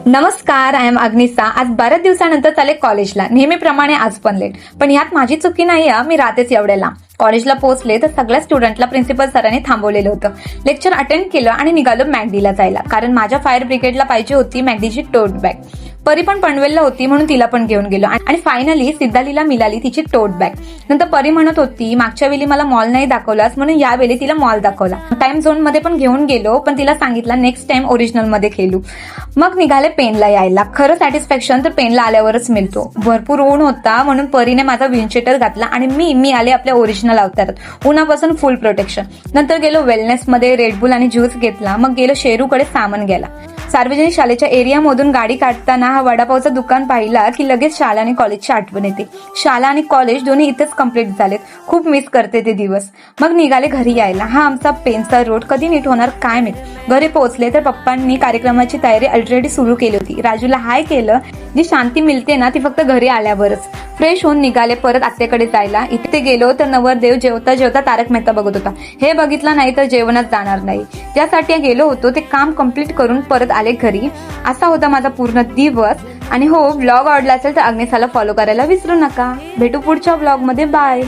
नमस्कार, I am अग्निसा। आज बऱ्याच दिवसानंतर चाले कॉलेजला, नेहमीप्रमाणे आज पण लेट। पण यात माझी चुकी नाही, मी राहतेच एवढ्याला। कॉलेजला पोहोचले तर सगळ्या स्टुडंटला प्रिन्सिपल सरांनी थांबवलेलं होतं। लेक्चर अटेंड केलं आणि निघालो मॅगडीला जायला, कारण माझ्या फायर ब्रिगेडला पाहिजे होती मॅगडीची टोट बॅग। परी पण पनवेलला होती म्हणून तिला पण घेऊन गेलो आणि फायनली सिद्धालीला मिळाली तिची टोट बॅग। नंतर परी म्हणत होती, मागच्या वेळी मला मॉल नाही दाखवलास म्हणून यावेळी तिला मॉल दाखवला। टाइम झोन मध्ये पण घेऊन गेलो, पण तिला सांगितलं नेक्स्ट टाइम ओरिजिनल मध्ये खेळू। मग निघाले पेनला यायला। खरं सॅटिस्फॅक्शन तर पेनला आल्यावरच मिळतो। भरपूर ऊन होता म्हणून परीने माझा विंडशीटर घातला आणि मी आले आपल्या ओरिजिनल अवतारात, उन्हापासून फुल प्रोटेक्शन। नंतर गेलो वेलनेस मध्ये, रेडबुल आणि ज्यूस घेतला। मग गेलो शेरूकडे सामान घ्यायला। सार्वजनिक शाळेच्या एरियामधून गाडी काढताना हा वडापावचा दुकान पाहिला की लगेच शाळा आणि कॉलेजची आठवण येते। शाळा आणि कॉलेज दोन्ही इथेच कम्प्लीट झालेत, खूप मिस करते ते दिवस। मग निघाले घरी यायला। हा आमचा पेनचा रोड कधी नीट होणार काय माहित। घरी पोहोचले तर पप्पांनी कार्यक्रमाची तयारी ऑलरेडी सुरू केली होती। राजूला हाय केलं। जी शांती मिळते ना ती फक्त घरी आल्यावरच। फ्रेश होऊन निघाले परत आत्याकडे जायला। इथे गेलो तर नवरदेव जेवता जेवता तारक मेहता बघत होता। हे बघितलं नाही तर जेवणच जाणार नाही, त्यासाठी गेलो होतो। ते काम कम्प्लीट करून परत आले घरी। असा होता माझा पूर्ण दिवस। आणि हो, व्लॉग आवडला असेल तर अग्निसाला फॉलो करायला विसरू नका। भेटू पुढच्या व्लॉग मध्ये, बाय।